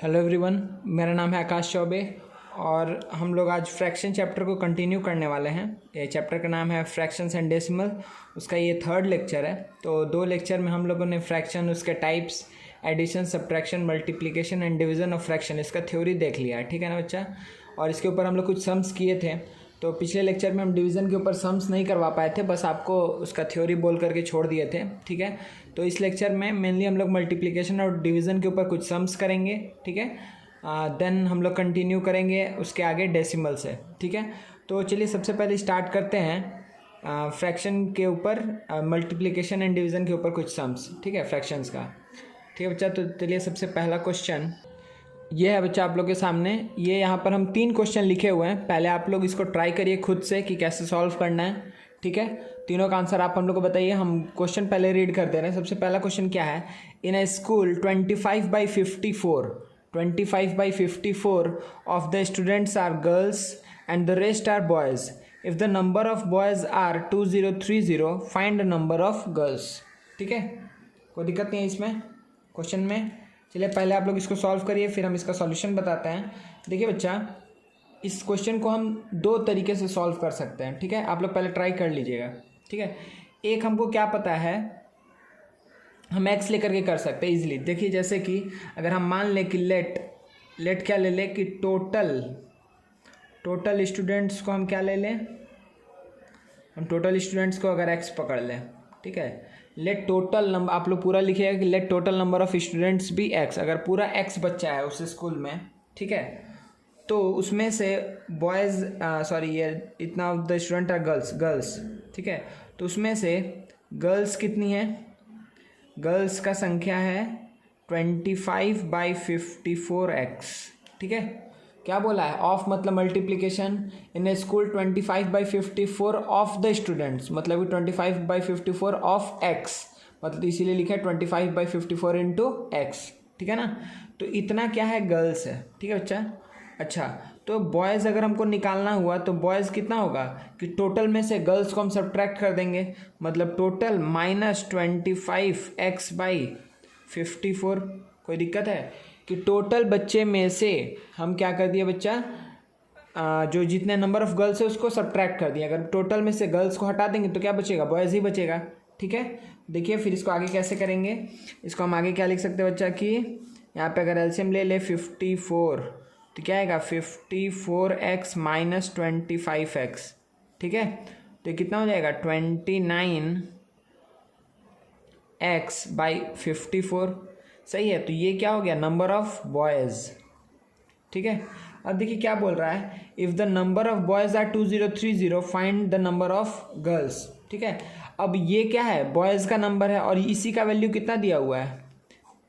Hello everyone, मेरा नाम है आकाश चौबे और हम लोग आज फ्रैक्शन चैप्टर को कंटिन्यू करने वाले हैं। ये चैप्टर का नाम है फ्रैक्शंस एंड डेसिमल। उसका ये थर्ड लेक्चर है। तो 2 लेक्चर में हम लोगों ने फ्रैक्शन, उसके types, addition, subtraction, multiplication and division of fraction, इसका थ्योरी देख लिया है। ठीक है ना बच्चा। और इसके ऊपर हम लोग कुछ सम्स किए थे। तो पिछले लेक्चर में हम डिवीज़न के ऊपर सम्स नहीं करवा पाए थे, बस आपको उसका थ्योरी बोल करके छोड़ दिए थे। ठीक है। तो इस लेक्चर में मेनली हम लोग मल्टीप्लिकेशन और डिवीज़न के ऊपर कुछ सम्स करेंगे। ठीक है। देन हम लोग कंटिन्यू करेंगे उसके आगे डेसिमल से। ठीक है। तो चलिए सबसे पहले स्टार्ट करते हैं फ्रैक्शन के ऊपर, मल्टीप्लिकेशन एंड डिवीज़न के ऊपर कुछ सम्स। ठीक है, फ्रैक्शंस का। ठीक है बच्चा। तो चलिए सबसे पहला क्वेश्चन ये है बच्चा आप लोग के सामने। ये यहाँ पर हम 3 क्वेश्चन लिखे हुए हैं। पहले आप लोग इसको ट्राई करिए खुद से कि कैसे सॉल्व करना है। ठीक है। तीनों का आंसर आप हम लोग को बताइए। हम क्वेश्चन पहले रीड कर दे रहे हैं। सबसे पहला क्वेश्चन क्या है? In a school 25/54 of the students are girls and the rest are boys. If the number of boys are 2030, find the number of girls. ठीक है, कोई दिक्कत नहीं है इसमें क्वेश्चन में। चलिए पहले आप लोग इसको सॉल्व करिए, फिर हम इसका सॉल्यूशन बताते हैं। देखिए बच्चा, इस क्वेश्चन को हम 2 तरीके से सॉल्व कर सकते हैं। ठीक है, आप लोग पहले ट्राई कर लीजिएगा। ठीक है। एक, हमको क्या पता है, हम एक्स लेकर के कर सकते हैं इजीली। देखिए जैसे कि अगर हम मान लें कि लेट क्या ले लें कि टोटल स्टूडेंट्स को हम क्या ले लें, हम टोटल स्टूडेंट्स को अगर एक्स पकड़ लें। ठीक है। लेट टोटल नंबर, आप लोग पूरा लिखिएगा कि late total number of students भी एक्स। अगर पूरा एक्स बच्चा है उस स्कूल में, ठीक है, तो उसमें से बॉयज़ ये इतना of the student are girls. ठीक है। तो उसमें से गर्ल्स कितनी है? गर्ल्स का संख्या है 25/54x। ठीक है। क्या बोला है? ऑफ मतलब multiplication. In A school 25/54 of the students, मतलब 25/54 ऑफ एक्स, मतलब इसीलिए लिखा है 25/54 इंटू एक्स। ठीक है ना। तो इतना क्या है? गर्ल्स है। ठीक है बच्चा। अच्छा, तो बॉयज़ अगर हमको निकालना हुआ तो बॉयज़ कितना होगा कि टोटल में से गर्ल्स को हम सब्ट्रैक्ट कर देंगे, मतलब टोटल माइनस 25x/54। कोई दिक्कत है कि टोटल बच्चे में से हम क्या कर दिए बच्चा, जो जितने नंबर ऑफ गर्ल्स है उसको सब्ट्रैक्ट कर दिया। अगर टोटल में से गर्ल्स को हटा देंगे तो क्या बचेगा? बॉयज़ ही बचेगा। ठीक है। देखिए फिर इसको आगे कैसे करेंगे। इसको हम आगे क्या लिख सकते हैं बच्चा कि यहाँ पे अगर एलसीएम ले ले 54, तो क्या आएगा 54x माइनस 25x। ठीक है। तो ये कितना हो जाएगा 29x/54। सही है। तो ये क्या हो गया? Number of boys. ठीक है। अब देखिए क्या बोल रहा है, if the number of boys are 2030, find the number of girls. ठीक है। अब ये क्या है? बॉयज़ का नंबर है और इसी का वैल्यू कितना दिया हुआ है?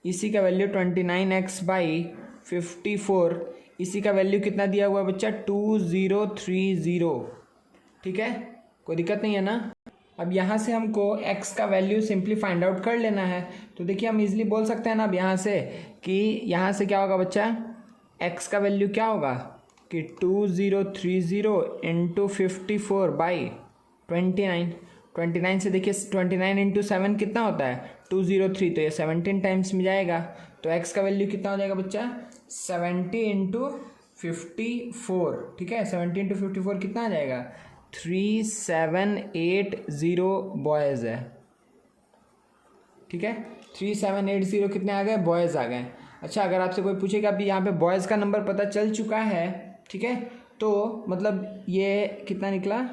इसी का वैल्यू 29x/54। इसी का वैल्यू कितना दिया हुआ है बच्चा? 2030। ठीक है, कोई दिक्कत नहीं है ना। अब यहाँ से हमको x का वैल्यू सिंपली फाइंड आउट कर लेना है। तो देखिए हम इजीली बोल सकते हैं ना अब यहाँ से कि यहाँ से क्या होगा बच्चा, x का वैल्यू क्या होगा कि 2030 इंटू 54/29 से देखिए 29 इंटू 7 कितना होता है? 203। तो ये 17 टाइम्स में जाएगा। तो x का वैल्यू कितना हो जाएगा बच्चा? 70 इंटू 54। ठीक है। 70 इंटू 54 कितना आ जाएगा? 3780 बॉयज़ है। ठीक है। 3780 कितने आ गए? बॉयज़ आ गए। अच्छा, अगर आपसे कोई पूछेगा अभी यहाँ पे बॉयज़ का नंबर पता चल चुका है, ठीक है, तो मतलब ये कितना निकला?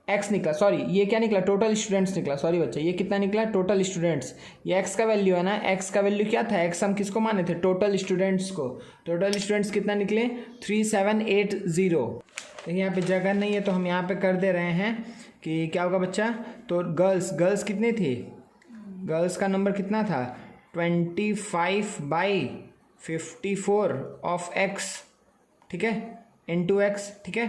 एक्स निकला। सॉरी, ये क्या निकला? टोटल स्टूडेंट्स निकला। सॉरी बच्चा, ये कितना निकला? Total students. ये एक्स का वैल्यू है ना। एक्स का वैल्यू क्या था? एक्स हम किसको माने थे? टोटल स्टूडेंट्स को। टोटल स्टूडेंट्स कितना निकले? 3780। देखिए यहाँ पे जगह नहीं है तो हम यहाँ पे कर दे रहे हैं कि क्या होगा बच्चा, तो गर्ल्स कितनी थी? गर्ल्स का नंबर कितना था? 25/54 ऑफ एक्स। ठीक है, इंटू एक्स। ठीक है,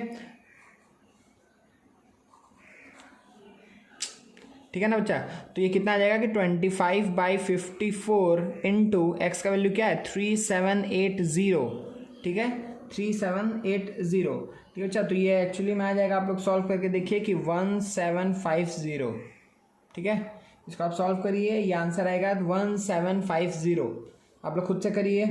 ठीक है ना बच्चा। तो ये कितना आ जाएगा कि 25/54 इंटू एक्स का वैल्यू क्या है? 3780। ठीक है, 3780। ठीक है बच्चा। तो ये एक्चुअली में आ जाएगा, आप लोग सॉल्व करके देखिए कि 1750। ठीक है, इसको आप सॉल्व करिए, ये आंसर आएगा 1750। आप लोग खुद से करिए।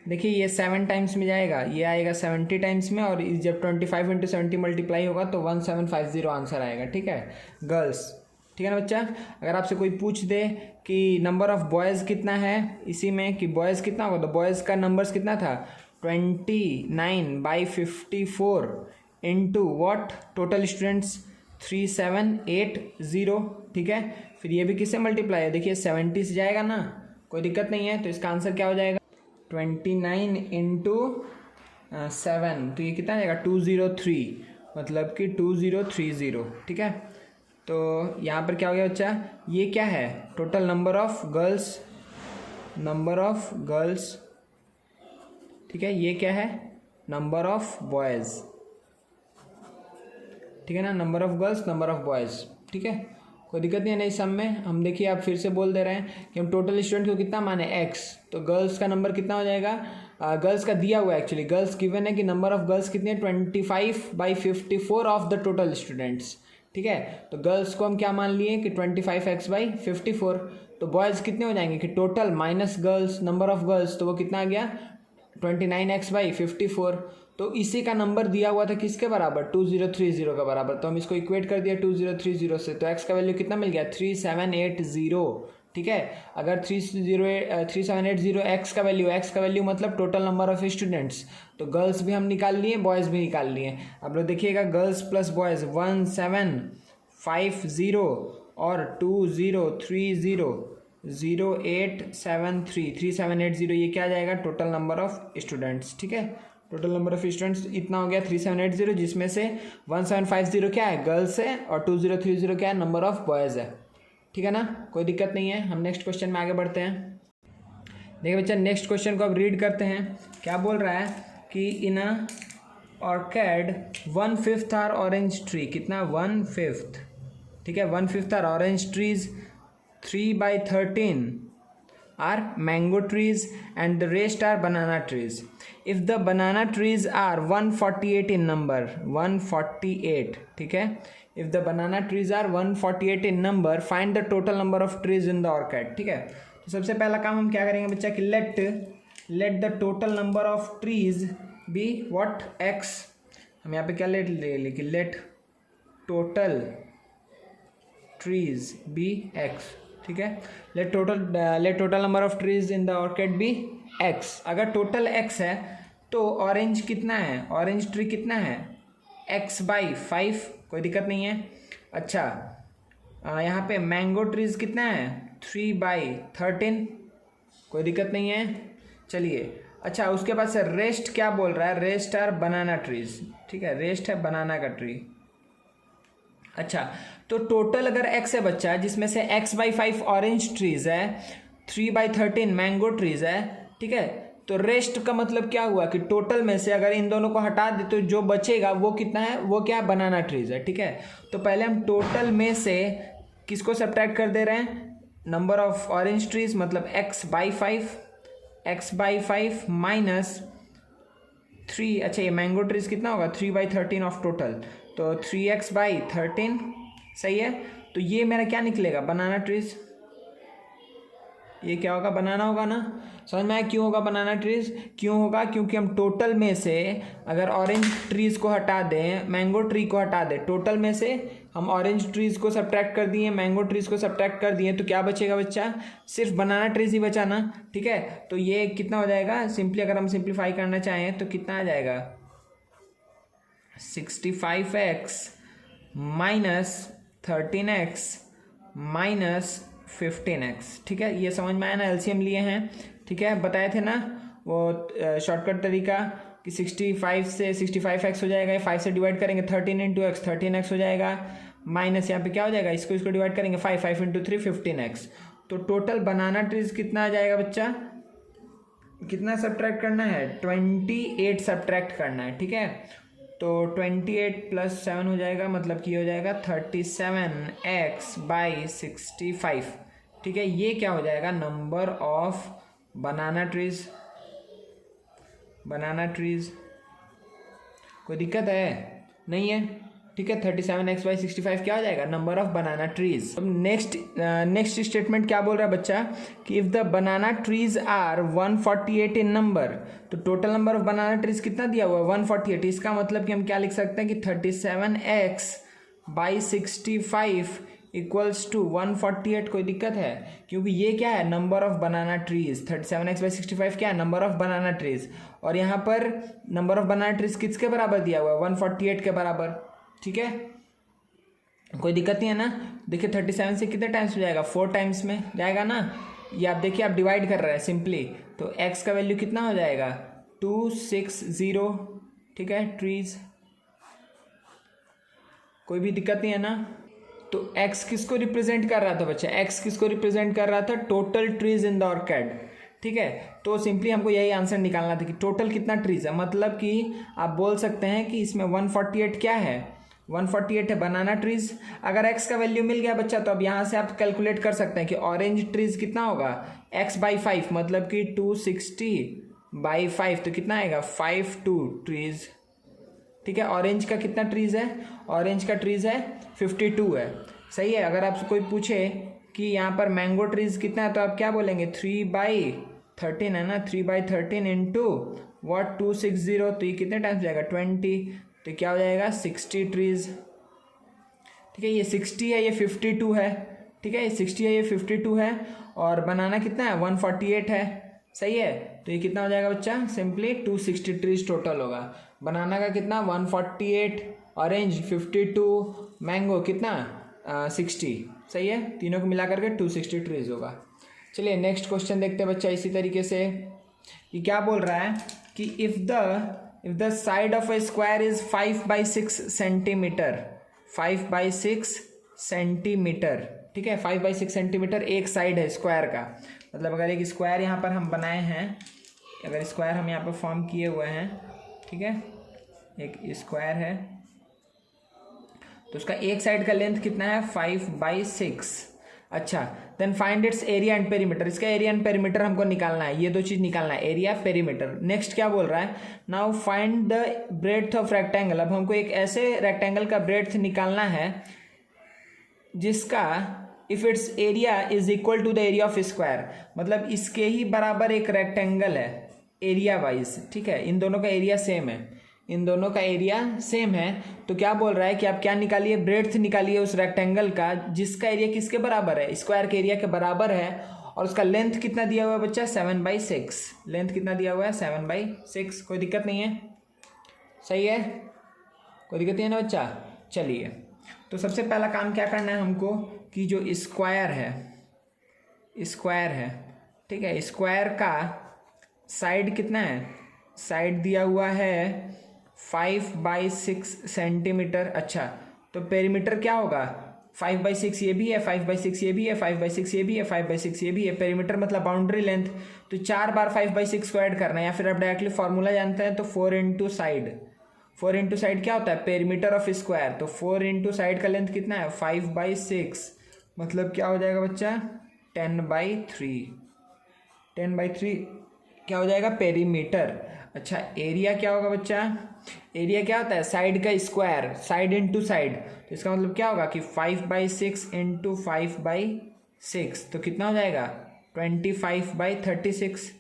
देखिए ये 7 टाइम्स में जाएगा, ये आएगा 70 टाइम्स में, और जब 25 इंटू 70 मल्टीप्लाई होगा तो 1750 आंसर आएगा। ठीक है गर्ल्स, ठीक है ना बच्चा। अगर आपसे कोई पूछ दे कि नंबर ऑफ बॉयज़ कितना है इसी में, कि बॉयज़ कितना होगा, तो बॉयज़ का नंबर्स कितना था 29/54 इंटू वॉट, टोटल स्टूडेंट्स 3780। ठीक है, फिर ये भी किससे मल्टीप्लाई है, देखिए 70 से जाएगा ना, कोई दिक्कत नहीं है। तो इसका आंसर क्या हो जाएगा 29 इंटू 7, तो ये कितना आ जाएगा 203, मतलब कि 2030। ठीक है, तो यहाँ पर क्या हो गया बच्चा, ये क्या है टोटल नंबर ऑफ गर्ल्स, ठीक है, ये क्या है नंबर ऑफ बॉयज़, ठीक है ना, number of girls number of boys. ठीक है, कोई दिक्कत नहीं है नहीं सब में। हम देखिए आप फिर से बोल दे रहे हैं कि हम टोटल स्टूडेंट को कितना माने x, तो गर्ल्स का नंबर कितना हो जाएगा, गर्ल्स का दिया हुआ है एक्चुअली, गर्ल्स गिवन है कि नंबर ऑफ गर्ल्स कितनी है 25/54 ऑफ द टोटल स्टूडेंट्स। ठीक है, तो गर्ल्स को हम क्या मान लिए कि 25x/54, तो बॉयज़ कितने हो जाएंगे कि total minus girls number of girls, तो वो कितना आ गया 29x/54। तो इसी का नंबर दिया हुआ था किसके बराबर 2030 का बराबर, तो हम इसको इक्वेट कर दिया 2030 से, तो x का वैल्यू कितना मिल गया 3780। ठीक है, अगर 3780 x का वैल्यू मतलब टोटल नंबर ऑफ स्टूडेंट्स, तो गर्ल्स भी हम निकाल लिए बॉयज़ भी निकाल लिए। अब लोग देखिएगा गर्ल्स प्लस बॉयज़ 1750 और 2030 0873 3780, ये क्या आ जाएगा टोटल नंबर ऑफ स्टूडेंट्स। ठीक है, टोटल नंबर ऑफ स्टूडेंट्स इतना हो गया 3780, जिसमें से 1750 क्या है गर्ल्स है और 2030 क्या है नंबर ऑफ बॉयज़ है। ठीक है ना, कोई दिक्कत नहीं है। हम नेक्स्ट क्वेश्चन में आगे बढ़ते हैं। देखिए बच्चा नेक्स्ट क्वेश्चन को अब रीड करते हैं। क्या बोल रहा है कि in a orchid 1/5 are orange tree, कितना 1/5, ठीक है 1/5 are orange trees, 3/13 are mango trees and the rest are banana trees. If the banana trees are 148 in number, 148, ठीक है, if the banana trees are 148 in number, find the total number of trees in the orchid. ठीक है, तो सबसे पहला काम हम क्या करेंगे बच्चा कि let the total number of trees be what x, हम यहाँ पे क्या लिखे let total trees be x। ठीक है, let total number of trees in the orchid be x। अगर टोटल x है तो ऑरेंज कितना है, ऑरेंज ट्री कितना है x/5, कोई दिक्कत नहीं है। अच्छा यहाँ पे मैंगो ट्रीज कितना है 3/13, कोई दिक्कत नहीं है। चलिए अच्छा उसके बाद से रेस्ट क्या बोल रहा है, रेस्ट आर बनाना ट्रीज। ठीक है, रेस्ट है बनाना का ट्री। अच्छा तो टोटल अगर x है बच्चा, जिसमें से x/5 ऑरेंज ट्रीज है, 3/13 मैंगो ट्रीज है। ठीक है, तो रेस्ट का मतलब क्या हुआ कि टोटल में से अगर इन दोनों को हटा दे तो जो बचेगा वो कितना है, वो क्या है बनाना ट्रीज है। ठीक है, तो पहले हम टोटल में से किसको सब्ट्रैक्ट कर दे रहे हैं, नंबर ऑफ ऑरेंज ट्रीज मतलब x/5 माइनस 3। अच्छा ये मैंगो ट्रीज कितना होगा 3/13 ऑफ टोटल, तो 3x/13 सही है। तो ये मेरा क्या निकलेगा बनाना ट्रीज, ये क्या होगा बनाना होगा ना, समझ में आया क्यों होगा बनाना ट्रीज, क्यों होगा क्योंकि हम टोटल में से अगर ऑरेंज ट्रीज को हटा दें मैंगो ट्री को हटा दें, टोटल में से हम ऑरेंज ट्रीज को सब्ट्रैक्ट कर दिए मैंगो ट्रीज को सब्ट्रैक्ट कर दिए, तो क्या बचेगा बच्चा, सिर्फ बनाना ट्रीज ही बचा ना। ठीक है, तो ये कितना हो जाएगा, सिंपली अगर हम सिंप्लीफाई करना चाहें तो कितना आ जाएगा 65x minus 13x minus 15x। ठीक है, ये समझ में आया ना, एलसीएम लिए हैं। ठीक है, बताए थे ना वो शॉर्टकट तरीका कि 65 से 65x हो जाएगा, 5 से डिवाइड करेंगे 13 इंटू एक्स 13x हो जाएगा, माइनस यहाँ पे क्या हो जाएगा, इसको डिवाइड करेंगे 5 इंटू 3 15x। तो टोटल बनाना ट्रीज कितना आ जाएगा बच्चा, कितना सब्ट्रैक्ट करना है 28 सब्ट्रैक्ट करना है। ठीक है, तो 28 + 7 हो जाएगा, मतलब कि हो जाएगा 37x/65। ठीक है, ये क्या हो जाएगा नंबर ऑफ बनाना ट्रीज। कोई दिक्कत है नहीं है, ठीक है। 37x/65 क्या हो जाएगा, नंबर ऑफ बनाना ट्रीज। अब नेक्स्ट स्टेटमेंट क्या बोल रहा है बच्चा कि if the banana trees are 148 in number, तो total number of banana trees कितना दिया हुआ है 148। इसका मतलब कि हम क्या लिख सकते हैं कि 37x/65 इक्वल्स टू 148। कोई दिक्कत है, क्योंकि ये क्या है, number of banana trees. 37x/65 क्या है, नंबर ऑफ बनाना ट्रीज, और यहाँ पर नंबर ऑफ बनाना ट्रीज किसके बराबर दिया हुआ है 148 के बराबर, ठीक है। कोई दिक्कत नहीं है ना। देखिए 37 से कितने टाइम्स हो जाएगा, 4 टाइम्स में जाएगा ना। ये आप देखिए, आप डिवाइड कर रहे हैं सिंपली, तो x का वैल्यू कितना हो जाएगा 260, ठीक है, ट्रीज। कोई भी दिक्कत नहीं है ना। तो x किसको रिप्रेजेंट कर रहा था बच्चा, x किसको रिप्रेजेंट कर रहा था, total trees in the orchid, ठीक है। तो सिंपली हमको यही आंसर निकालना था कि टोटल कितना ट्रीज है। मतलब कि आप बोल सकते हैं कि इसमें 148 क्या है, 148 है बनाना ट्रीज। अगर x का वैल्यू मिल गया बच्चा, तो अब यहाँ से आप कैलकुलेट कर सकते हैं कि ऑरेंज ट्रीज कितना होगा, x/5, मतलब कि 260/5, तो कितना आएगा 52 ट्रीज, ठीक है। ऑरेंज का कितना ट्रीज है, ऑरेंज का ट्रीज है 52 है, सही है। अगर आपसे कोई पूछे कि यहाँ पर मैंगो ट्रीज कितना है, तो आप क्या बोलेंगे 3/13 है ना, 3/13 इंटू वॉट 260, तो ये कितने टाइम्स जाएगा 20, तो क्या हो जाएगा 60 ट्रीज, ठीक है। ये 60 है, ये 52 है, ठीक है, ये 60 है, ये 52 है, और बनाना कितना है 148 है, सही है। तो ये कितना हो जाएगा बच्चा, सिंपली 260 ट्रीज टोटल होगा। बनाना का कितना 148, ऑरेंज 52, मैंगो कितना 60, सही है। तीनों को मिला करके 260 ट्रीज होगा। चलिए नेक्स्ट क्वेश्चन देखते हैं बच्चा। इसी तरीके से ये क्या बोल रहा है कि if the side of A square is 5/6 centimetre, 5/6 centimetre, ठीक है, 5/6 सेंटीमीटर एक साइड है स्क्वायर का। मतलब अगर एक स्क्वायर यहाँ पर हम बनाए हैं, अगर स्क्वायर हम यहाँ पर फॉर्म किए हुए हैं, ठीक है, एक स्क्वायर है, तो उसका एक साइड का लेंथ कितना है 5/6। अच्छा, then find its area and perimeter. इसका एरिया एंड पेरीमीटर हमको निकालना है, ये दो चीज निकालना है, एरिया पेरीमीटर। नेक्स्ट क्या बोल रहा है, now find the breadth of rectangle. अब हमको एक ऐसे रेक्टेंगल का ब्रेड्थ निकालना है जिसका if its area is equal to the area of square, मतलब इसके ही बराबर एक रेक्टेंगल है एरिया वाइज, ठीक है। इन दोनों का एरिया सेम है, इन दोनों का एरिया सेम है, तो क्या बोल रहा है कि आप क्या निकालिए, ब्रेड्थ निकालिए उस रेक्टेंगल का जिसका एरिया किसके बराबर है, स्क्वायर के एरिया के बराबर है, और उसका लेंथ कितना दिया हुआ है बच्चा 7/6। लेंथ कितना दिया हुआ है 7/6। कोई दिक्कत नहीं है, सही है, कोई दिक्कत नहीं है ना बच्चा। चलिए, तो सबसे पहला काम क्या करना है हमको कि जो स्क्वायर है, ठीक है, स्क्वायर का साइड कितना है, साइड दिया हुआ है 5/6 सेंटीमीटर। अच्छा, तो पेरीमीटर क्या होगा 5/6 ये भी है, 5/6 ये भी है, 5/6 ये भी है, 5/6 ये भी है। पेरीमीटर मतलब बाउंड्री लेंथ, तो 4 बार 5/6 को ऐड करना है, या फिर आप डायरेक्टली फॉर्मूला जानते हैं तो 4 इंटू साइड। 4 इंटू साइड क्या होता है, पेरीमीटर ऑफ स्क्वायर। तो 4 इंटू साइड का लेंथ कितना है 5/6, मतलब क्या हो जाएगा बच्चा 10/3। 10/3 क्या हो जाएगा पेरीमीटर। अच्छा, एरिया क्या होगा बच्चा, एरिया क्या होता है साइड का स्क्वायर, साइड इंटू साइड, तो इसका मतलब क्या होगा कि 5/6 इंटू 5/6, तो कितना हो जाएगा 25/36।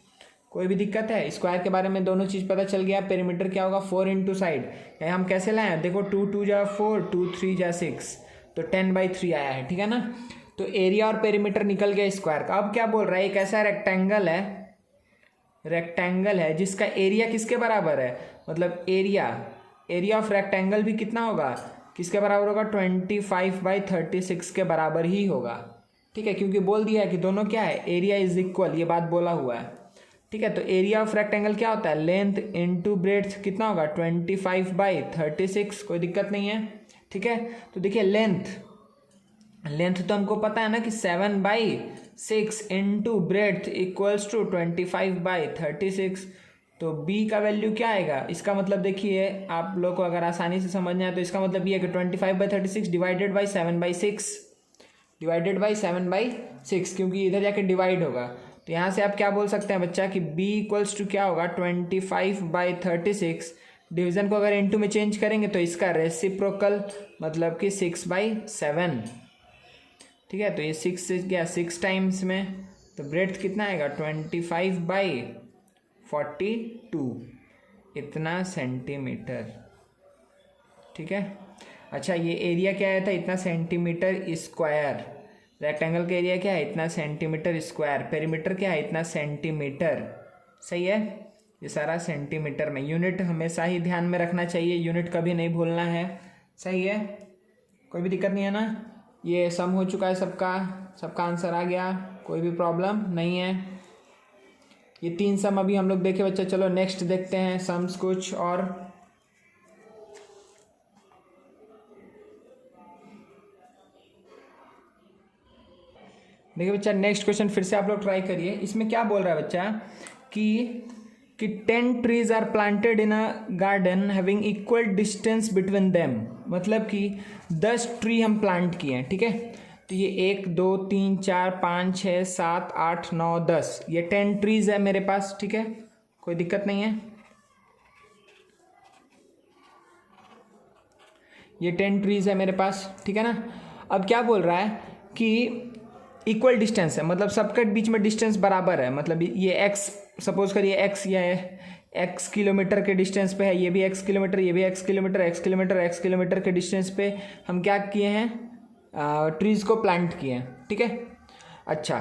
कोई भी दिक्कत है, स्क्वायर के बारे में दोनों चीज़ पता चल गया। पेरीमीटर क्या होगा 4 इंटू साइड, हम कैसे लाए, देखो 2 2 जा 4, 2 3 जा 6, तो 10/3 आया है, ठीक है ना। तो एरिया और पेरीमीटर निकल गया स्क्वायर का। अब क्या बोल रहा है, एक ऐसा रेक्टेंगल है जिसका एरिया किसके बराबर है, मतलब एरिया ऑफ रेक्टेंगल भी कितना होगा, किसके बराबर होगा 25/36 के बराबर ही होगा, ठीक है, क्योंकि बोल दिया है कि दोनों क्या है एरिया इज इक्वल, ये बात बोला हुआ है, ठीक है। तो एरिया ऑफ रेक्टेंगल क्या होता है, लेंथ इंटू ब्रेड्थ कितना होगा 25/36। कोई दिक्कत नहीं है, ठीक है। तो देखिए लेंथ तो हमको पता है ना कि 7/6 इंटू ब्रेड्थ इक्वल्स टू 25/36, तो b का वैल्यू क्या आएगा, इसका मतलब देखिए आप लोग को अगर आसानी से समझना है तो इसका मतलब ये है कि 25/36 डिवाइडेड बाई 7/6, क्योंकि इधर जाके डिवाइड होगा। तो यहाँ से आप क्या बोल सकते हैं बच्चा कि b इक्वल्स टू क्या होगा 25/36 डिवीज़न को अगर इनटू में चेंज करेंगे तो इसका रेसिप्रोकल मतलब कि 6/7, ठीक है। तो ये 6 से गया 6 टाइम्स में, तो ब्रेड्थ कितना आएगा 25/42 इतना सेंटीमीटर, ठीक है। अच्छा ये एरिया क्या आया था, इतना सेंटीमीटर स्क्वायर। रेक्टेंगल का एरिया क्या है, इतना सेंटीमीटर स्क्वायर। पेरीमीटर क्या है, इतना सेंटीमीटर, सही है। ये सारा सेंटीमीटर में, यूनिट हमेशा ही ध्यान में रखना चाहिए, यूनिट कभी नहीं भूलना है, सही है। कोई भी दिक्कत नहीं है ना। ये सम हो चुका है सबका आंसर आ गया, कोई भी प्रॉब्लम नहीं है। ये 3 सम अभी हम लोग देखे बच्चे। चलो नेक्स्ट देखते हैं सम्स कुछ और। देखिए बच्चा नेक्स्ट क्वेश्चन फिर से आप लोग ट्राई करिए। इसमें क्या बोल रहा है बच्चा कि 10 trees are planted in a garden having equal distance between them. मतलब कि 10 ट्री हम प्लांट किए हैं, ठीक है। तो ये 1 2 3 4 5 6 7 8 9 10, ये 10 ट्रीज है मेरे पास, ठीक है। कोई दिक्कत नहीं है। ये 10 ट्रीज है मेरे पास, ठीक है ना। अब क्या बोल रहा है कि इक्वल डिस्टेंस है, मतलब सबके बीच में डिस्टेंस बराबर है। मतलब ये एक्स, सपोज करिए एक्स, ये एक्स किलोमीटर के डिस्टेंस पे है, ये भी एक्स किलोमीटर, ये भी x kilometre, x kilometre, x kilometre के डिस्टेंस पे हम क्या किए हैं, ट्रीज को प्लांट किए हैं, ठीक है। अच्छा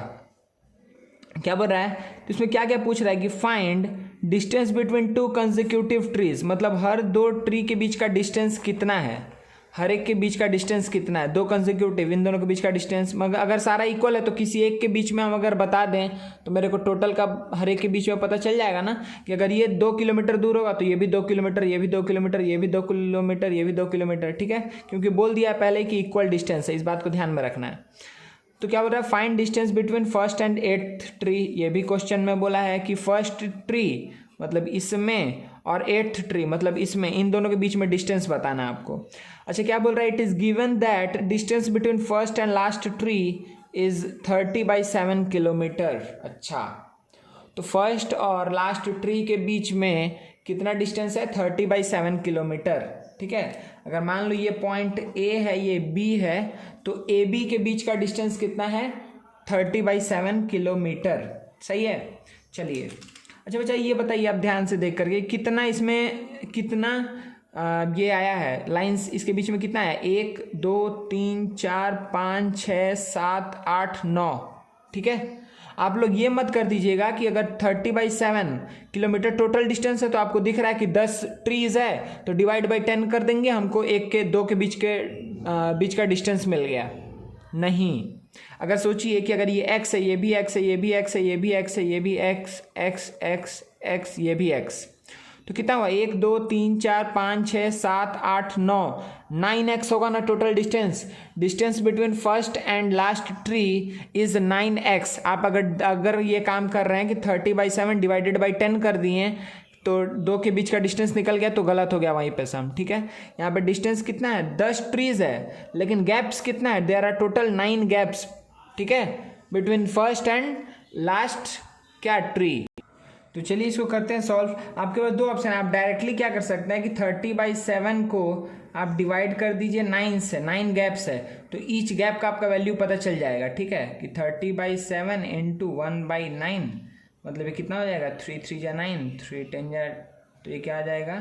क्या बोल रहा है, तो इसमें क्या क्या पूछ रहा है कि find distance between 2 consecutive trees. मतलब हर 2 ट्री के बीच का डिस्टेंस कितना है, हर एक के बीच का डिस्टेंस कितना है, 2 कंसेक्यूटिव, इन दोनों के बीच का डिस्टेंस। मगर अगर सारा इक्वल है तो किसी एक के बीच में हम अगर बता दें तो मेरे को टोटल का हर एक के बीच में पता चल जाएगा ना, कि अगर ये 2 किलोमीटर दूर होगा तो ये भी 2 किलोमीटर, ये भी 2 किलोमीटर, ये भी 2 किलोमीटर, ये भी 2 किलोमीटर, ठीक है। क्योंकि बोल दिया है पहले कि इक्वल डिस्टेंस है, इस बात को ध्यान में रखना है। तो क्या बोल रहा है, find distance between first and 8th tree. ये भी क्वेश्चन में बोला है कि फर्स्ट ट्री मतलब इसमें और 8th ट्री मतलब इसमें, इन दोनों के बीच में डिस्टेंस बताना है आपको। अच्छा क्या बोल रहा है, it is given that distance between first and last tree is 30/7 kilometre. अच्छा तो फर्स्ट और लास्ट ट्री के बीच में कितना डिस्टेंस है, 30/7 किलोमीटर, ठीक है। अगर मान लो ये पॉइंट ए है, ये बी है, तो ए बी के बीच का डिस्टेंस कितना है, 30/7 किलोमीटर, सही है। चलिए अच्छा बच्चा ये बताइए आप ध्यान से देख करके, कितना इसमें कितना ये आया है लाइंस, इसके बीच में कितना है, 1 2 3 4 5 6 7 8 9, ठीक है। आप लोग ये मत कर दीजिएगा कि अगर 30/7 किलोमीटर टोटल डिस्टेंस है तो आपको दिख रहा है कि 10 ट्रीज है तो डिवाइड बाई 10 कर देंगे, हमको 1 के 2 के बीच का डिस्टेंस मिल गया। नहीं, अगर सोचिए कि अगर ये x है, ये भी x है, ये भी x है, ये भी x है, ये भी x x x x, ये भी x, तो कितना हुआ, 1 2 3 4 5 6 7 8 9, 9x होगा ना total distance. Distance between first and last tree is 9x। आप अगर ये काम कर रहे हैं कि 30/7 डिवाइडेड बाई 10 कर दिए तो 2 के बीच का डिस्टेंस निकल गया तो गलत हो गया वहीं पे सम, ठीक है। यहाँ पे डिस्टेंस कितना है, 10 ट्रीज है, लेकिन गैप्स कितना है, देयर आर टोटल 9 गैप्स, ठीक है, बिटवीन फर्स्ट एंड लास्ट क्या ट्री। तो चलिए इसको करते हैं सॉल्व। आपके पास 2 ऑप्शन है, आप डायरेक्टली क्या कर सकते हैं कि 30/7 को आप डिवाइड कर दीजिए 9 से, 9 गैप्स है तो ईच गैप का आपका वैल्यू पता चल जाएगा, ठीक है, कि 30/7 इंटू 1/9 मतलब ये कितना हो जाएगा, 3 3 जा 9, 3 10 जा, तो ये क्या आ जाएगा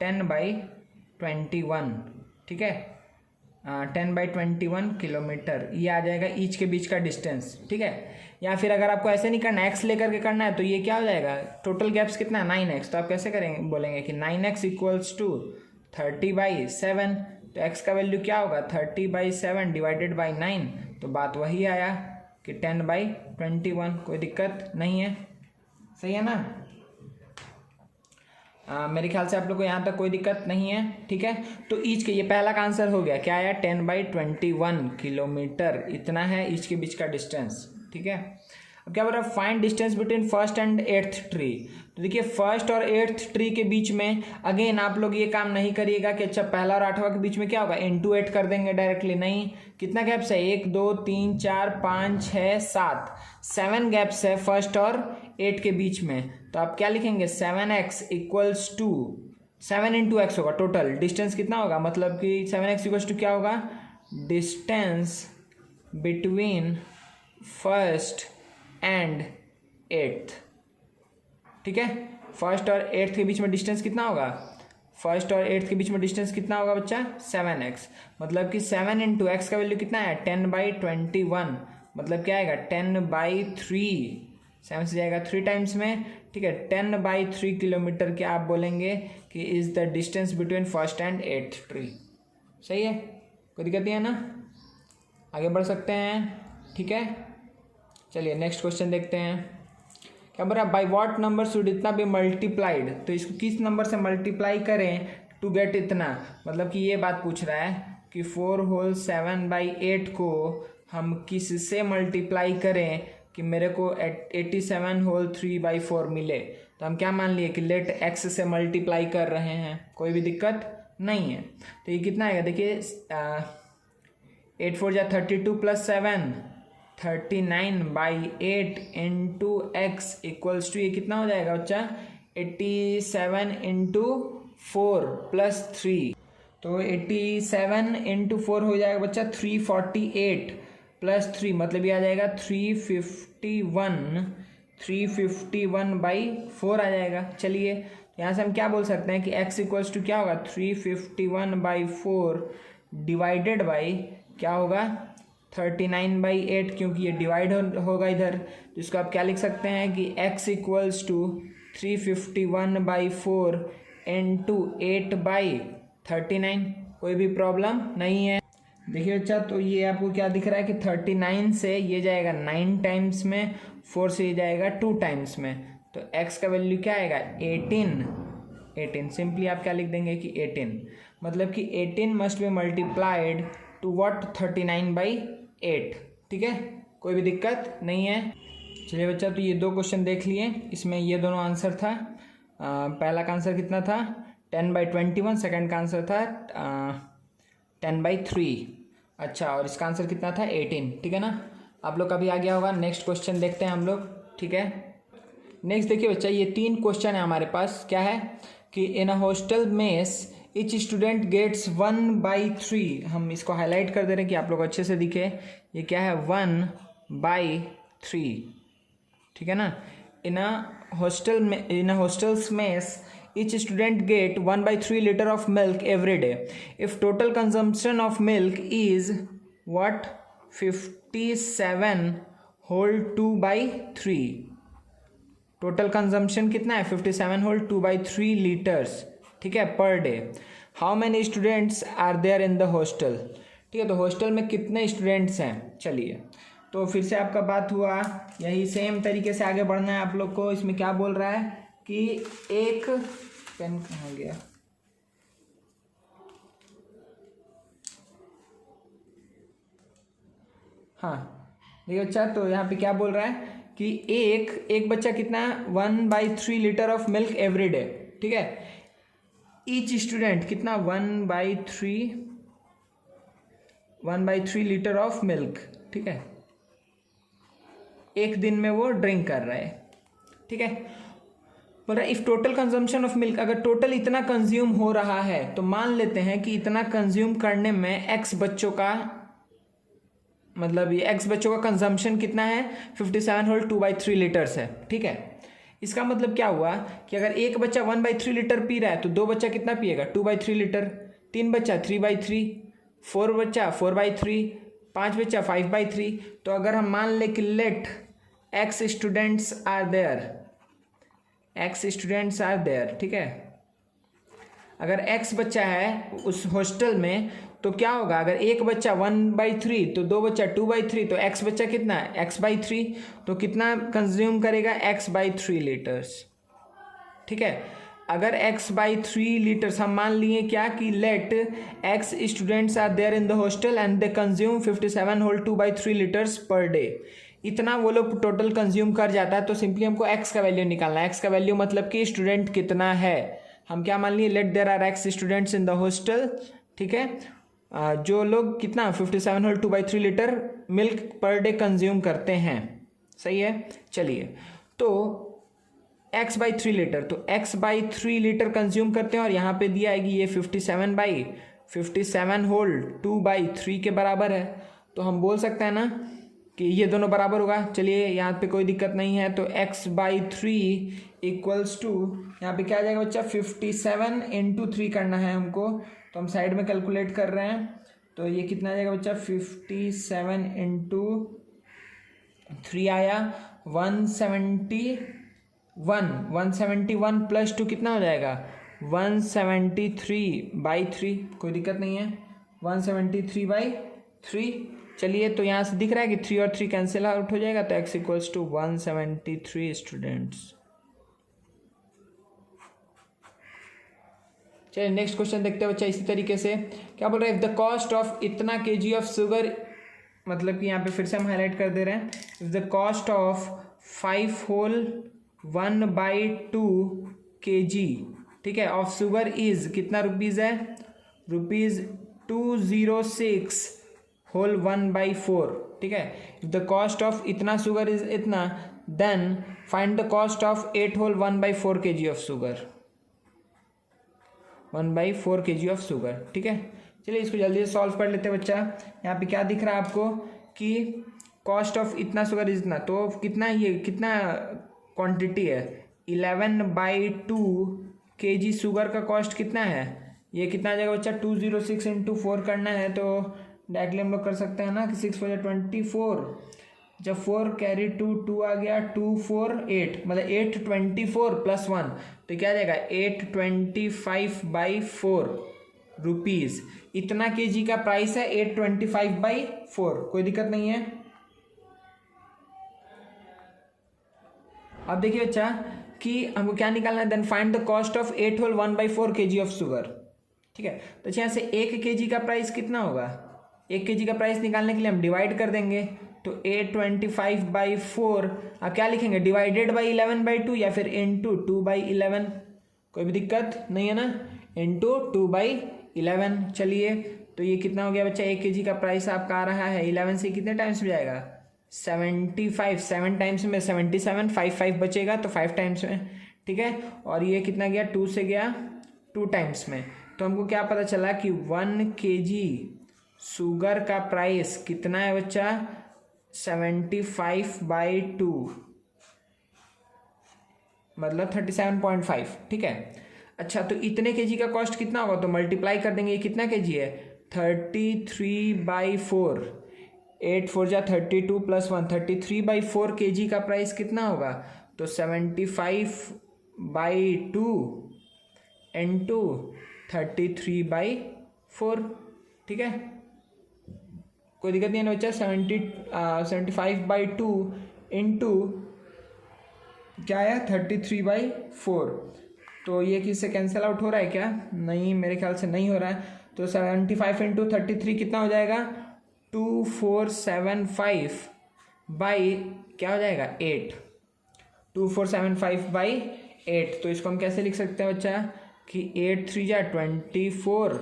10/21, ठीक है, 10/21 किलोमीटर ये आ जाएगा ईच के बीच का डिस्टेंस, ठीक है। या फिर अगर आपको ऐसे नहीं करना, एक्स लेकर के करना है तो ये क्या हो जाएगा, टोटल गैप्स कितना है 9x, तो आप कैसे करेंगे, बोलेंगे कि 9x इक्वल्स टू 30/7, तो x का वैल्यू क्या होगा 30/7 डिवाइडेड बाई 9, तो बात वही आया कि 10/21। कोई दिक्कत नहीं है, सही है ना। मेरे ख्याल से आप लोग को यहाँ तक कोई दिक्कत नहीं है, ठीक है। तो ईच के ये पहला का आंसर हो गया, क्या आया 10/21 किलोमीटर, इतना है ईच के बीच का डिस्टेंस, ठीक है। अब क्या बोल रहा है, find distance between first and 8th tree. तो देखिए फर्स्ट और 8th ट्री के बीच में अगेन आप लोग ये काम नहीं करिएगा कि अच्छा पहला और 8वां के बीच में क्या होगा, इंटू 8 कर देंगे डायरेक्टली, नहीं। कितना गैप्स है, 1 2 3 4 5 6 7, 7 गैप्स है फर्स्ट और 8 के बीच में, तो आप क्या लिखेंगे 7x equals to 7 into X होगा टोटल डिस्टेंस कितना होगा, मतलब कि 7x इक्वल्स टू क्या होगा, distance between first and eighth. ठीक है, फर्स्ट और एट्थ के बीच में डिस्टेंस कितना होगा, फर्स्ट और एट्थ के बीच में डिस्टेंस कितना होगा बच्चा, 7x। मतलब कि 7 इंटू एक्स का वैल्यू कितना है, 10/21, मतलब क्या आएगा 10/3, 7 से जाएगा 3 टाइम्स में। ठीक है, 10/3 किलोमीटर के आप बोलेंगे कि is the distance between first and eighth tree. सही है, कोई दिक्कत नहीं है ना, आगे बढ़ सकते हैं। ठीक है, चलिए नेक्स्ट क्वेश्चन देखते हैं। क्या बोल रहा है, बाई वॉट नंबर शुड इतना भी मल्टीप्लाइड, तो इसको किस नंबर से मल्टीप्लाई करें टू गेट इतना, मतलब कि ये बात पूछ रहा है कि 4 होल 7/8 को हम किससे मल्टीप्लाई करें कि मेरे को 87 होल 3/4 मिले। तो हम क्या मान लिए कि लेट एक्स से मल्टीप्लाई कर रहे हैं, कोई भी दिक्कत नहीं है। तो ये कितना आएगा, देखिए 8 4 जा 32 plus 7 39/8 into X equals to ये कितना हो जाएगा बच्चा, 87 इंटू 4 प्लस 3, तो 87 इंटू 4 हो जाएगा बच्चा 348 प्लस 3, मतलब ये आ जाएगा 351/4 आ जाएगा। चलिए यहाँ से हम क्या बोल सकते हैं कि x इक्वल्स टू क्या होगा, 351/4 डिवाइडेड बाई क्या होगा 39/8, क्योंकि ये डिवाइड होगा इधर, जिसको आप क्या लिख सकते हैं कि x इक्वल्स टू 351/4 इंटू 8/39। कोई भी प्रॉब्लम नहीं है। देखिए बच्चा, तो ये आपको क्या दिख रहा है कि 39 से ये जाएगा 9 टाइम्स में, 4 से ये जाएगा 2 टाइम्स में, तो x का वैल्यू क्या आएगा 18। सिंपली आप क्या लिख देंगे कि 18, मतलब कि 18 must be multiplied to what 39/8। ठीक है, कोई भी दिक्कत नहीं है। चलिए बच्चा, तो ये 2 क्वेश्चन देख लिए, इसमें ये दोनों आंसर था। पहला का आंसर कितना था 10/21, सेकंड का आंसर था 10/3। अच्छा, और इसका आंसर कितना था 18। ठीक है ना, आप लोग का भी आ गया होगा। नेक्स्ट क्वेश्चन देखते हैं हम लोग। ठीक है, नेक्स्ट देखिए बच्चा, ये 3 क्वेश्चन है हमारे पास। क्या है कि in a hostel mess each student gets 1/3, हम इसको हाईलाइट कर दे रहे हैं कि आप लोग अच्छे से दिखे। ये क्या है 1/3। ठीक है ना, in a hostels mess each student get 1/3 liter of milk every day. If total consumption of milk is what 57 whole 2/3, total consumption कितना है 57 होल 2/3 लीटर्स। ठीक है, per day. How many students are there in the hostel. ठीक है, तो hostel में कितने students हैं। चलिए, तो फिर से आपका बात हुआ, यही सेम तरीके से आगे बढ़ना है आप लोग को। इसमें क्या बोल रहा है कि एक पेन कहाँ गया, हाँ देखिए बच्चा, तो यहाँ पे क्या बोल रहा है कि एक बच्चा कितना 1/3 litre of milk every day. ठीक है, ईच स्टूडेंट कितना 1/3 लीटर ऑफ मिल्क। ठीक है, एक दिन में वो ड्रिंक कर रहा है। ठीक है, बोल रहा है if total consumption of milk, अगर टोटल इतना कंज्यूम हो रहा है तो मान लेते हैं कि इतना कंज्यूम करने में एक्स बच्चों का, मतलब ये एक्स बच्चों का कंजम्पशन कितना है 57 होल 2/3 लीटर्स है। ठीक है, इसका मतलब क्या हुआ कि अगर एक बच्चा 1/3 लीटर पी रहा है तो 2 बच्चा कितना पिएगा 2/3 लीटर, 3 बच्चा 3/3, 4 बच्चा 4/3, 5 बच्चा 5/3। तो अगर हम मान ले कि let X students are there, ठीक है, अगर x बच्चा है उस हॉस्टल में तो क्या होगा, अगर एक बच्चा 1/3 तो 2 बच्चा 2/3, तो x बच्चा कितना है x/3, तो कितना कंज्यूम करेगा x/3 लीटर्स। ठीक है, अगर x/3 लीटर्स हम मान लिए क्या कि let x students are there in the hostel and they consume 57 whole 2/3 litres per day, इतना वो लोग टोटल कंज्यूम कर जाता है। तो सिंपली हमको x का वैल्यू निकालना है। x का वैल्यू मतलब कि स्टूडेंट कितना है, हम क्या मान लिए let there are x students in the hostel. ठीक है, जो लोग कितना 57 whole 2/3 litre milk per day consume करते हैं। सही है, चलिए, तो x/3 लीटर, तो x/3 लीटर कंज्यूम करते हैं और यहाँ पे दिया है कि ये 57/57 होल 2/3 के बराबर है। तो हम बोल सकते हैं ना कि ये दोनों बराबर होगा। चलिए यहाँ पे कोई दिक्कत नहीं है, तो x/3 इक्वल्स टू, यहाँ पे क्या आ जाएगा बच्चा, 57 इंटू 3 करना है हमको, तो हम साइड में कैलकुलेट कर रहे हैं। तो ये कितना आ जाएगा बच्चा, 57 इंटू 3 आया 171 प्लस 2 कितना हो जाएगा, 173/3, कोई दिक्कत नहीं है, 173/3। चलिए तो यहाँ से दिख रहा है कि 3 और 3 कैंसिल आउट हो जाएगा, तो x इक्वल्स टू 173 स्टूडेंट्स। चलिए नेक्स्ट क्वेश्चन देखते हैं बच्चा इसी तरीके से। क्या बोल रहे हैं, इफ द कॉस्ट ऑफ इतना kg ऑफ शुगर, मतलब कि यहाँ पे फिर से हम हाईलाइट कर दे रहे हैं, if the cost of 5 whole 1/2 kg, ठीक है, ऑफ शुगर इज कितना रुपीज़ है, ₹206 होल 1/4, ठीक है। इफ द कॉस्ट ऑफ इतना शुगर इज इतना, then find the cost of 8 whole 1/4 kg of sugar, 1/4 kg of sugar, ठीक है। चलिए इसको जल्दी से सॉल्व कर लेते हैं बच्चा। यहाँ पे क्या दिख रहा है आपको कि कॉस्ट ऑफ इतना शुगर इज इतना, तो कितना, ये कितना क्वांटिटी है, 11/2 kg शुगर का कॉस्ट कितना है, ये कितना आ जाएगा बच्चा, 206 इंटू 4 करना है, तो डायरेक्टली हम लोग कर सकते हैं ना कि 6 4 24, जब 4 कैरी 2 आ गया, 2 4 8, मतलब 824 प्लस 1, तो क्या आ जाएगा 825/4 रुपीज़। इतना kg का प्राइस है 825/4, कोई दिक्कत नहीं है। अब देखिए बच्चा कि हमको क्या निकालना है, then find the cost of 8 whole 1/4 kg of sugar, ठीक है। तो यहाँ से 1 kg का प्राइस कितना होगा, 1 kg का प्राइस निकालने के लिए हम डिवाइड कर देंगे, तो 825/4 आप क्या लिखेंगे, डिवाइडेड बाई 11/2 या फिर इंटू 2/11, कोई भी दिक्कत नहीं है ना, इंटू 2/11। चलिए तो ये कितना हो गया बच्चा, 1 kg का प्राइस आपका आ रहा है 11 से कितने टाइम्स में जाएगा, 75, 7 टाइम्स में 77, 5 बचेगा तो 5 टाइम्स में, ठीक है। और ये कितना गया, 2 से गया 2 टाइम्स में, तो हमको क्या पता चला कि 1 kg शुगर का प्राइस कितना है बच्चा, 75/2, मतलब 37.5, ठीक है। अच्छा तो इतने kg का कॉस्ट कितना होगा, तो मल्टीप्लाई कर देंगे, ये कितना kg है, 33/4, 8 4 जा 32 प्लस 1, 33/4 kg का प्राइस कितना होगा, तो 75/2 इंटू 33/4, ठीक है, कोई दिक्कत नहीं है ना बच्चा। 75/2 इंटू क्या आया, 33/4, तो ये किससे कैंसिल आउट हो रहा है क्या, नहीं मेरे ख्याल से नहीं हो रहा है, तो 75 इंटू 33 कितना हो जाएगा, 2475 बाई क्या हो जाएगा 8, 2475/8। तो इसको हम कैसे लिख सकते हैं बच्चा कि 8 3 जा 24,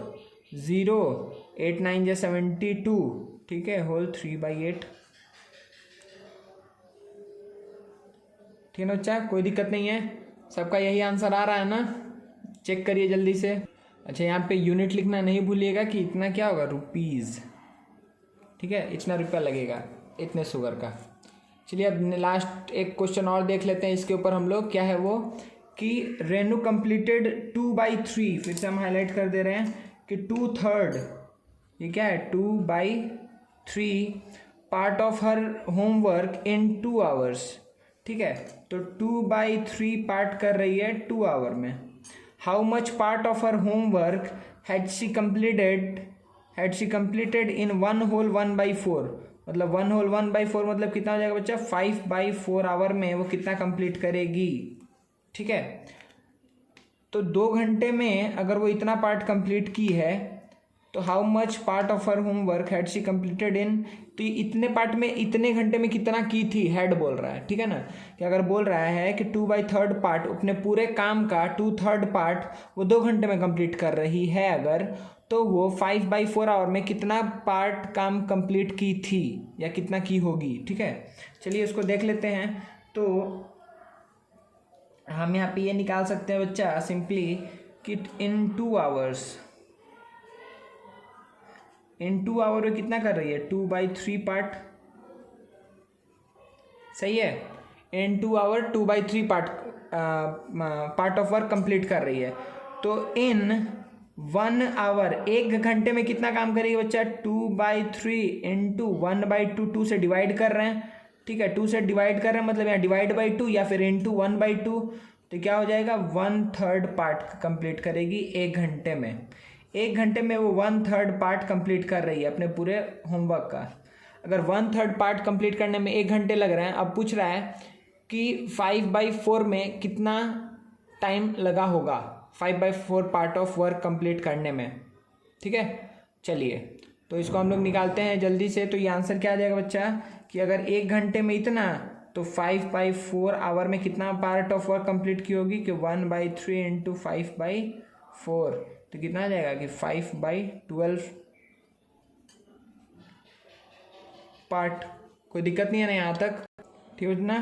0 8 9 जा 72, ठीक है, होल 3/8, ठीक है ना बच्चा, कोई दिक्कत नहीं है, सबका यही आंसर आ रहा है ना, चेक करिए जल्दी से। अच्छा यहाँ पे यूनिट लिखना नहीं भूलिएगा कि इतना क्या होगा, रुपीज़, ठीक है, इतना रुपया लगेगा इतने शुगर का। चलिए अब लास्ट एक क्वेश्चन और देख लेते हैं इसके ऊपर हम लोग, क्या है वो कि रेनू कंप्लीटेड 2/3, फिर से हम हाईलाइट कर दे रहे हैं कि 2/3, ये क्या है 2/3 part of her homework in 2 hours, ठीक है, तो 2/3 पार्ट कर रही है 2 आवर में। How much part of her homework had she completed इन 1 होल 1/4, मतलब 1 होल 1/4 मतलब कितना हो जाएगा बच्चा, 5/4 आवर में वो कितना कंप्लीट करेगी, ठीक है। तो 2 घंटे में अगर वो इतना पार्ट कंप्लीट की है, तो how much part of her homework had she completed इन, तो इतने पार्ट में इतने घंटे में कितना की थी, हेड बोल रहा है, ठीक है ना, कि अगर बोल रहा है कि 2/3 पार्ट अपने पूरे काम का 2/3 पार्ट वो 2 घंटे में कंप्लीट कर रही है अगर, तो वो 5/4 आवर में कितना पार्ट काम कंप्लीट की थी या कितना की होगी, ठीक है। चलिए इसको देख लेते हैं। तो हम यहाँ पे ये निकाल सकते हैं बच्चा सिंपली कि इन 2 आवर्स, इन 2 आवर में कितना कर रही है, 2/3 पार्ट, सही है। In 2 hour 2/3 part of work complete कर रही है। तो इन 1 आवर, 1 घंटे में कितना काम करेगी बच्चा, 2/3 इंटू 1/2, 2 से डिवाइड कर रहे हैं, ठीक है, 2 से डिवाइड कर रहे हैं मतलब यहाँ डिवाइड बाई 2 या फिर इंटू 1/2, तो क्या हो जाएगा 1/3 पार्ट कंप्लीट करेगी 1 घंटे में। 1 घंटे में वो 1/3 पार्ट कंप्लीट कर रही है अपने पूरे होमवर्क का। अगर 1/3 पार्ट कंप्लीट करने में 1 घंटे लग रहे हैं, अब पूछ रहा है कि 5/4 में कितना टाइम लगा होगा 5/4 पार्ट ऑफ वर्क कंप्लीट करने में, ठीक है। चलिए तो इसको हम लोग निकालते हैं जल्दी से। तो ये आंसर क्या आ जाएगा बच्चा कि अगर 1 घंटे में इतना, तो 5/4 आवर में कितना पार्ट ऑफ वर्क कंप्लीट की होगी कि 1/3 इंटू 5/4, तो कितना आ जाएगा कि 5/12 पार्ट। कोई दिक्कत नहीं है ना यहाँ तक, ठीक है ना।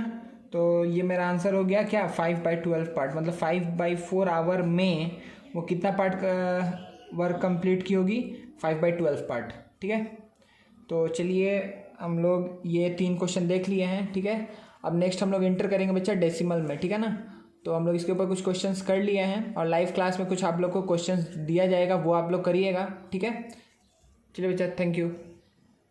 तो ये मेरा आंसर हो गया क्या, 5/12 पार्ट, मतलब 5/4 आवर में वो कितना पार्ट का वर्क कंप्लीट की होगी, 5/12 पार्ट, ठीक है। तो चलिए हम लोग ये 3 क्वेश्चन देख लिए हैं, ठीक है। अब नेक्स्ट हम लोग इंटर करेंगे बच्चा डेसिमल में, ठीक है ना। तो हम लोग इसके ऊपर कुछ क्वेश्चंस कर लिए हैं और लाइव क्लास में कुछ आप लोग को क्वेश्चंस दिया जाएगा, वो आप लोग करिएगा, ठीक है। चलिए बच्चा, थैंक यू।